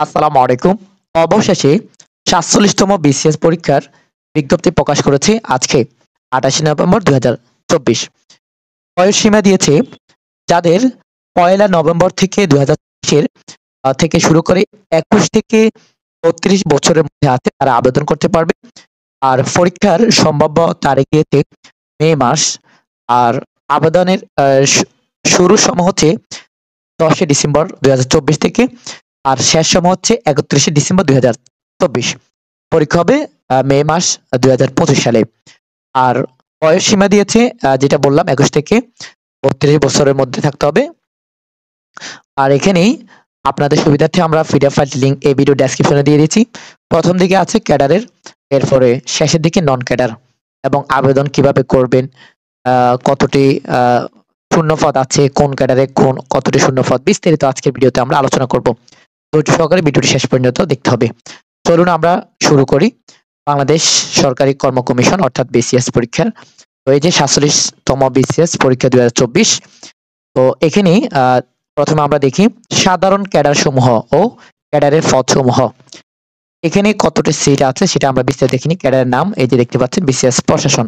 আসসালামু আলাইকুম। অবশেষে ৪৭তম বিসিএস পরীক্ষার বিজ্ঞপ্তি প্রকাশ করেছে আজকে ২৮ নভেম্বর ২০২৪। বয়সসীমা দিয়েছে যাদের ১লা নভেম্বর থেকে ২০২৪ থেকে শুরু করে ২১ থেকে ৩২ বছরের মধ্যে আছে তারা আবেদন করতে পারবে। আর পরীক্ষার সম্ভাব্য তারিখ দিয়েছে মে মাস। আর আবেদনের শুরুর সময় হচ্ছে ১০ ডিসেম্বর ২০২৪ থেকে, আর শেষ সময় হচ্ছে ৩১ ডিসেম্বর ২০২৪। পরীক্ষা হবে মে মাস ২০২৫ সালে। আর বয়স সীমা দিয়েছে যেটা বললাম ২১ থেকে ৩২ বছরের মধ্যে থাকতে হবে। আর এখানেই আপনাদের সুবিধার্থে আমরা পিডিএফ ফাইল লিংক এই ভিডিও ডেসক্রিপশনে দিয়ে দিয়েছি। প্রথম দিকে আছে ক্যাডারের, এরপরে শেষের দিকে নন ক্যাডার, এবং আবেদন কিভাবে করবেন, কতটি শূন্যপদ আছে, কোন ক্যাডারে কতটি শূন্যপদ, বিস্তারিত আজকের ভিডিওতে আমরা আলোচনা করব। ধৈর্য সহকারে ভিডিওটি শেষ পর্যন্ত দেখতে হবে। চলুন আমরা শুরু করি। বাংলাদেশ সরকারি কর্ম কমিশন অর্থাৎ বিসিএস পরীক্ষার তো এই যে ৪৭তম বিসিএস পরীক্ষা ২০২৪। তো এখানে প্রথমে আমরা দেখি সাধারণ ক্যাডার সমূহ ও ক্যাডারের পদ সমূহ। এখানে কতটি সিট আছে সেটা আমরা বিস্তারিত দেখিনি। ক্যাডারের নাম এই যে দেখতে পাচ্ছেন বিসিএস প্রশাসন।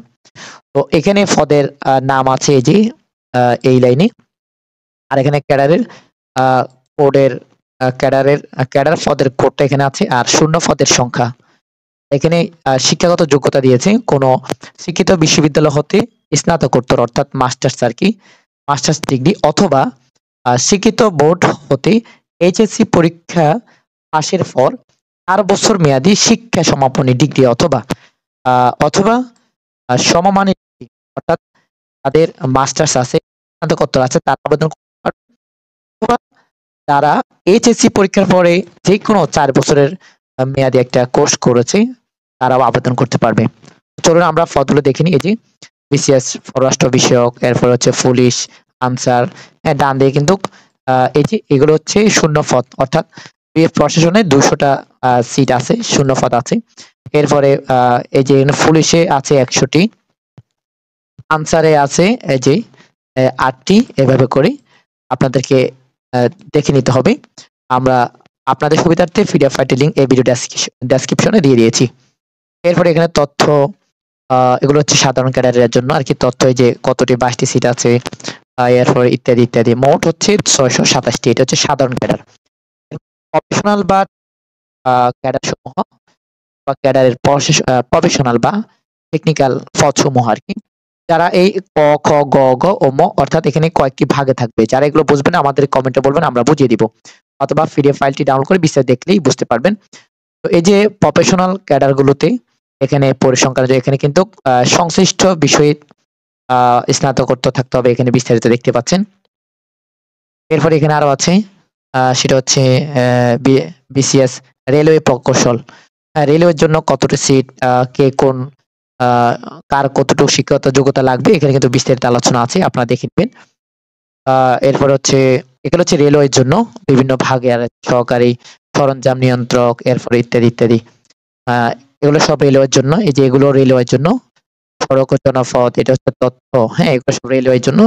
তো এখানে পদের নাম আছে এই যে এই লাইনে। আর এখানে ক্যাডারের কোডের ক্যাডার পদের কোডটা এখানে আছে, আর শূন্য পদের সংখ্যা। এখানে শিক্ষাগত যোগ্যতা দিয়েছে কোন শিক্ষিত বিশ্ববিদ্যালয় হতে স্নাতকোত্তর অর্থাৎ মাস্টার্স আর কি, মাস্টার্স ডিগ্রি, অথবা শিক্ষিত বোর্ড হতে এইচএসসি পরীক্ষা পাশের পর ৪ বছর মেয়াদী শিক্ষা সমাপনী ডিগ্রি অথবা অথবা সমমানের ডিগ্রি, অর্থাৎ তাদের মাস্টার্স আছে, স্নাতকোত্তর আছে, তার আবেদন অথবা তারা এইচএসসি পরীক্ষার পরে যে কোনো ৪ বছরের মেয়াদী একটা কোর্স করেছে তারাও আবেদন করতে পারবে। চলুন আমরা পদগুলো দেখে নিই। এই যে বিসিএস পররাষ্ট্র বিষয়ক, এরপর হচ্ছে পুলিশ, আনসার, ডান দিকে কিন্তু এই যে এগুলো হচ্ছে শূন্য পদ, অর্থাৎ প্রশাসনে ২০০টা সিট আছে, শূন্য পদ আছে। এরপরে এই যে পুলিশে আছে ১০০টি, আনসারে আছে এই যে ৮টি, এভাবে করে আপনাদেরকে দেখে নিতে হবে। আমরা আপনাদের সুবিধার্থে পিডিএফ ফাইলের লিংক এই ভিডিও ডেসক্রিপশনে দিয়ে দিয়েছি। এরপরে এখানে তথ্য, এগুলো হচ্ছে সাধারণ ক্যাডারের জন্য আর কি, তথ্য এই যে কতটি 22টি সিট আছে, এরপর ইত্যাদি ইত্যাদি। মোট হচ্ছে ৬২৭টি। এটা হচ্ছে সাধারণ ক্যাডার। প্রফেশনাল বা ক্যাডার সমূহ বা ক্যাডারের প্রফেশনাল বা টেকনিক্যাল পদ সমূহ আর কি, যারা এই ক খ গ ঘ ও ম অর্থাৎ এখানে কয়েকটি ভাগে থাকবে। যারা এগুলো বুঝবেন আমাদের কমেন্টে বলবেন, আমরা বুঝিয়ে দিব, অথবা পিডিএফ ফাইলটি ডাউনলোড করে বিস্তারিত দেখলেই বুঝতে পারবেন। তো এই যে প্রফেশনাল ক্যাডার গুলোতে এখানে পরিসংখ্যান, এখানে কিন্তু সংশ্লিষ্ট বিষয়ে স্নাতকোত্তর থাকতে হবে, এখানে বিস্তারিত দেখতে পাচ্ছেন। এরপরে এখানে আরো আছে, সেটা হচ্ছে বিসিএস রেলওয়ে প্রকৌশল। রেলওয়ের জন্য কতটা সিট, কে কোন কার কতটুকু শিক্ষাগত যোগ্যতা লাগবে, এখানে কিন্তু বিস্তারিত আলোচনা আছে, আপনারা দেখে নেবেন। এরপর হচ্ছে এগুলো হচ্ছে রেলওয়ের জন্য বিভিন্ন ভাগে, আর সহকারী সরঞ্জাম নিয়ন্ত্রক, এরপরে ইত্যাদি ইত্যাদি। এগুলো সব রেলওয়ের জন্য। এই যে এগুলো রেলওয়ের জন্য। সড়ক ও জনপথ, এটা হচ্ছে তথ্য, হ্যাঁ, এগুলো সব রেলওয়ের জন্য।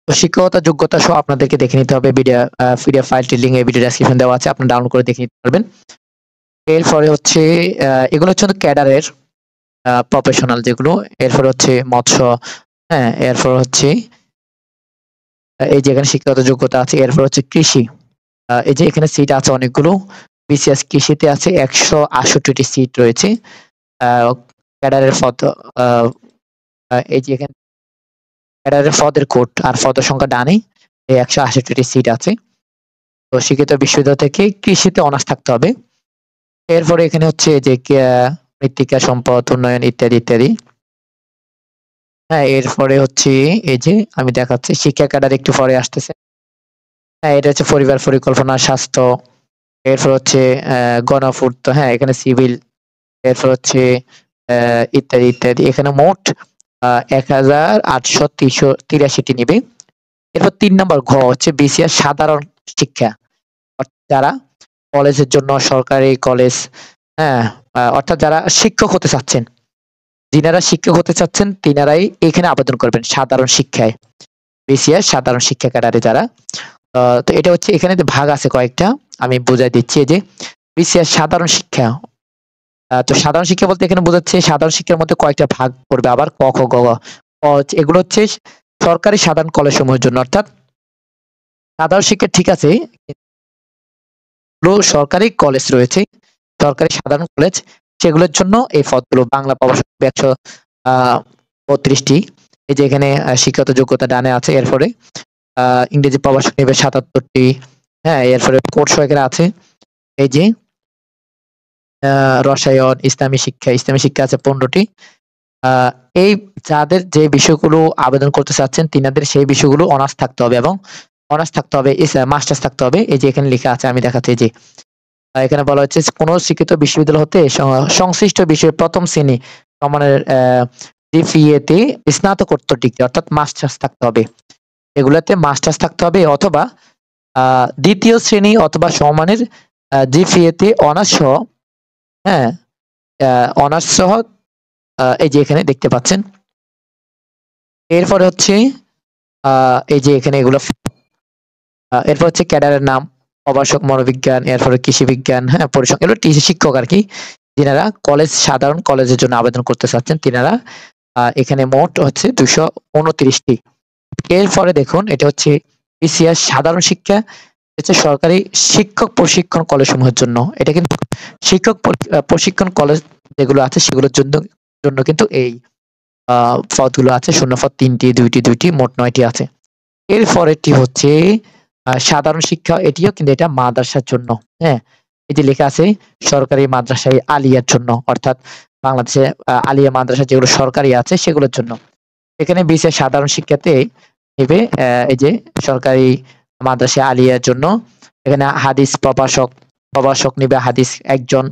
তো শিক্ষাগত যোগ্যতা সহ আপনাদেরকে দেখে নিতে হবে। পিডিএফ ফাইলটির লিংক এই ভিডিও ডেসক্রিপশন দেওয়া আছে, আপনি ডাউনলোড করে দেখে নিতে পারবেন। এরপরে হচ্ছে এগুলো হচ্ছে ক্যাডারের প্রফেশনাল যেগুলো। এরপর হচ্ছে মৎস্য, হ্যাঁ, এরপর হচ্ছে এই যে এখানে শিক্ষাগত যোগ্যতা আছে। এরপর হচ্ছে কৃষি, এই যে এখানে সিট আছে অনেকগুলো। বিসিএস কৃষিতে আছে ১৬৮টি সিট রয়েছে। ক্যাডারের পদ, এই যে এখানে ক্যাডারের পদের কোড আর পদের সংখ্যা ডানে, এই ১৬৮টি সিট আছে। তো শিক্ষিত বিশ্ববিদ্যালয় থেকে কৃষিতে অনার্স থাকতে হবে। এরপরে এখানে হচ্ছে যে মৃত্তিকা সম্পদ উন্নয়ন ইত্যাদি ইত্যাদি। হ্যাঁ, এরপরে হচ্ছে এই যে আমি দেখাচ্ছি শিক্ষা ক্যাডার একটু পরে আসতেছে। হ্যাঁ, এটা হচ্ছে পরিবার পরিকল্পনা, স্বাস্থ্য, এরপর হচ্ছে গণপূর্ত, হ্যাঁ, এখানে সিভিল, এরপর হচ্ছে ইত্যাদি ইত্যাদি। এখানে মোট ১৮৮৮টি নিবে। এরপর ৩ নম্বর ঘ হচ্ছে বিসিএস সাধারণ শিক্ষা, যারা কলেজের জন্য সরকারি কলেজ, হ্যাঁ, অর্থাৎ যারা শিক্ষক হতে চাচ্ছেন, যিনারা শিক্ষক হতে চাচ্ছেন তিনারাই এখানে আবেদন করবেন সাধারণ শিক্ষায়, বিসিএস সাধারণ শিক্ষা ক্যাডারে যারা। তো এটা হচ্ছে এখানে ভাগ আছে কয়েকটা, আমি বুঝাই দিচ্ছি। এই যে বিসিএস সাধারণ শিক্ষা, তো সাধারণ শিক্ষা বলতে এখানে বোঝাচ্ছে সাধারণ শিক্ষার মধ্যে কয়েকটা ভাগ পড়বে আবার ক খ গ ঘ। এগুলো হচ্ছে সরকারি সাধারণ কলেজ সমূহের জন্য, অর্থাৎ সাধারণ শিক্ষা ঠিক আছে, সরকারি কলেজ রয়েছে, সরকারি সাধারণ কলেজ, সেগুলোর জন্য এই পদগুলো বাংলা প্রভাষক 132টি। এই যে এখানে শিক্ষাগত যোগ্যতা ডানে আছে, এরপরে ইংরেজি প্রভাষক নেবে 77টি। হ্যাঁ, এরপরে কোর্স এখানে আছে। এই যে রসায়ন, ইসলামী শিক্ষা আছে 15টি। এই যাদের যে বিষয়গুলো আবেদন করতে চাচ্ছেন তিনাদের সেই বিষয়গুলো অনার্স থাকতে হবে, এবং অনার্স থাকতে হবে, মাস্টার্স থাকতে হবে। এই যে এখানে লেখা আছে, আমি দেখাচ্ছি। এই যে এখানে বলা হচ্ছে কোন স্বীকৃত বিশ্ববিদ্যালয় হতে সংশ্লিষ্ট বিষয়ে প্রথম শ্রেণী সমানের জিপিএ তে স্নাতকোত্তর ডিগ্রি অর্থাৎ মাস্টার্স থাকতে হবে, এগুলাতে মাস্টার্স থাকতে হবে, অথবা দ্বিতীয় শ্রেণী অথবা সমানের জিপিএ তে অনার্স সহ, হ্যাঁ, অনার্স সহ, এই যে এখানে দেখতে পাচ্ছেন। এরপরে হচ্ছে এই যে এখানে এগুলো, এরপর হচ্ছে ক্যাডারের নাম, প্রভাষক মনোবিজ্ঞান, এরপরে কৃষি বিজ্ঞান, হ্যাঁ, পরিসংখ্যান, এগুলো টিসি শিক্ষক আর কি, যিনারা কলেজ সাধারণ কলেজের জন্য আবেদন করতে চাচ্ছেন তিনারা। এখানে মোট হচ্ছে 229টি। এরপরে দেখুন, এটা হচ্ছে বিসিএস সাধারণ শিক্ষা, হচ্ছে সরকারি শিক্ষক প্রশিক্ষণ কলেজ সমূহের জন্য। এটা কিন্তু শিক্ষক প্রশিক্ষণ কলেজ যেগুলো আছে সেগুলোর জন্য জন্য কিন্তু এই পদগুলো আছে। শূন্য পদ 3টি, 2টি, 2টি, মোট 9টি আছে। এরপরেরটি হচ্ছে সাধারণ শিক্ষা, এটিও কিন্তু এটা মাদ্রাসার জন্য। হ্যাঁ, এই যে লেখা আছে সরকারি মাদ্রাসায় আলিয়ার জন্য, অর্থাৎ বাংলাদেশে আলিয়া মাদ্রাসা যেগুলো সরকারি আছে সেগুলোর জন্য। এখানে বিশেষ সাধারণ শিক্ষাতে নেবে এই যে সরকারি মাদ্রাসা আলিয়ার জন্য। এখানে হাদিস প্রভাষক নেবে হাদিস একজন।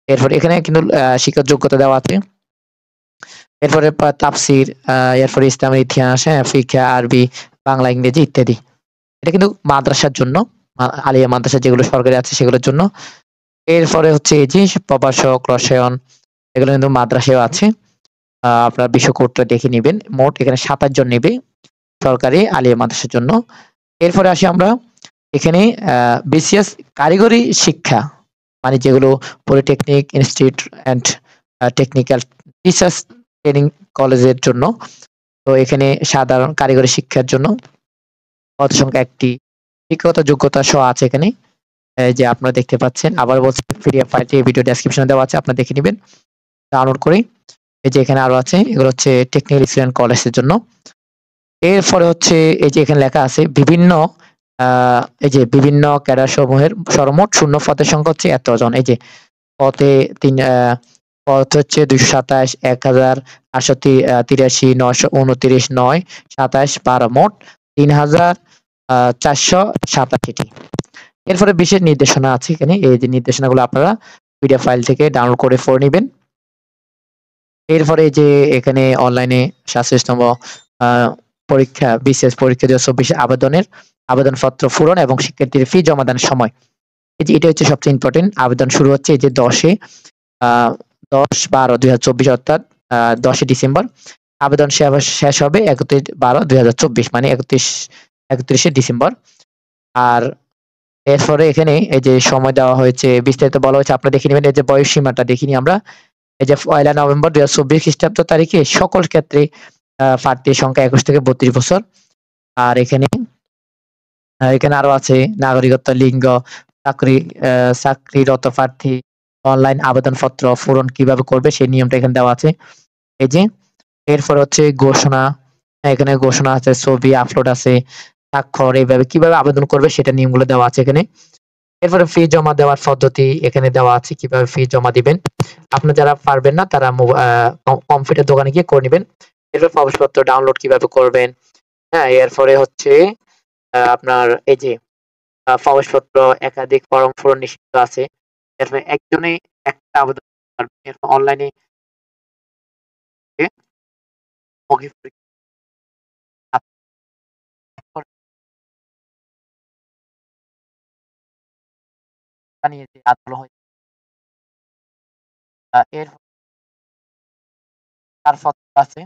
এরপর এখানে কিন্তু শিক্ষার যোগ্যতা দেওয়া আছে। এরপরে তাফসির, এরপরে ইসলামের ইতিহাস, হ্যাঁ, ফিকহ, আরবি, বাংলা, ইংরেজি ইত্যাদি। এটা কিন্তু মাদ্রাসার জন্য, আলিয়া মাদ্রাসা যেগুলো সরকারি আছে সেগুলোর জন্য। এরপরে হচ্ছে এই যে প্রভাষক, রসায়ন, এগুলো কিন্তু মাদ্রাসায়ও আছে। আপনার বিষয় কোডটা দেখে নিবেন। মোট এখানে 27 জন নেবে সরকারি আলিয়া মাদ্রাসার জন্য। এরপরে আসি আমরা এখানে বিসিএস কারিগরি শিক্ষা, মানে যেগুলো polytechnic institute and technical teachers training কলেজের জন্য। তো এখানে সাধারণ কারিগরি শিক্ষার জন্য পদ সংখ্যা 1টি, শিক্ষাগত যোগ্যতা সহ আছে এখানে। এই যে আপনারা দেখতে পাচ্ছেন, আবার বলছি পিডিএফ ফাইলটি ভিডিও ডেসক্রিপশনে দেওয়া আছে, আপনারা দেখে নেবেন ডাউনলোড করে। এই যে এখানে আরো আছে, এগুলো হচ্ছে টেকনিক্যাল স্টুডেন্ট কলেজের জন্য। এরপরে হচ্ছে এই যে এখানে লেখা আছে বিভিন্ন এই যে বিভিন্ন ক্যাডার সমূহের সর্বমোট শূন্য পদের সংখ্যা হচ্ছে এতজন। এই যে পদে পদ হচ্ছে 227, 1083, 929, 9, 27, 12, মোট 3487টি। এরপরে বিশেষ নির্দেশনা আছে এখানে, এই যে নির্দেশনাগুলো আপনারা পিডিএফ ফাইল থেকে ডাউনলোড করে পড়ে নেবেন। এরপরে যে এখানে অনলাইনে 47তম পরীক্ষা বিসিএস পরীক্ষা 2024 আবেদনের আবেদনপত্র পূরণ এবং শিক্ষার্থীর ফি জমাদানের সময়, এই যে এটা হচ্ছে সবচেয়ে ইম্পর্টেন্ট। আবেদন শুরু হচ্ছে এই যে 10/12/2024, অর্থাৎ 10 ডিসেম্বর। আবেদন শেষ হবে 31/12/2024, মানে 31শে ডিসেম্বর। আর এরপরে এখানে এই যে সময় দেওয়া হয়েছে, বিস্তারিত বলা হয়েছে, আপনারা দেখে নেবেন। এই যে বয়স সীমাটা দেখিনি আমরা, এই যে 1 নভেম্বর 2024 খ্রিস্টাব্দ তারিখে সকল ক্ষেত্রে প্রার্থীর সংখ্যা 21 থেকে 32 বছর। আর এখানে আরো আছে নাগরিকত্ব, লিঙ্গ, চাকরিরত প্রার্থী অনলাইন আবেদনপত্র পূরণ কিভাবে করবে সেই নিয়মটা এখানে দেওয়া আছে। এই যে এরপর হচ্ছে ঘোষণা, এখানে ঘোষণা আছে, ছবি আপলোড আছে, স্বাক্ষর, এইভাবে কিভাবে আবেদন করবে সেটা নিয়মগুলো দেওয়া আছে এখানে। এরপরে ফি জমা দেওয়ার পদ্ধতি এখানে দেওয়া আছে, কিভাবে ফি জমা দিবেন। আপনারা যারা পারবেন না তারা কম্পিউটার দোকানে গিয়ে করে নেবেন। এরপর প্রবেশপত্র ডাউনলোড কিভাবে করবেন, হ্যাঁ, এরপরে হচ্ছে আপনার এই যে প্রবেশপত্র একাধিক ফরম পূরণ নিষিদ্ধ আছে। এরপরে একজনে একটা আবেদন করতে পারবেন। এরপর অনলাইনে মৌখিক পরীক্ষা নিয়ে যে আন্দোলন হয়েছে, এর তার পত্র আছে।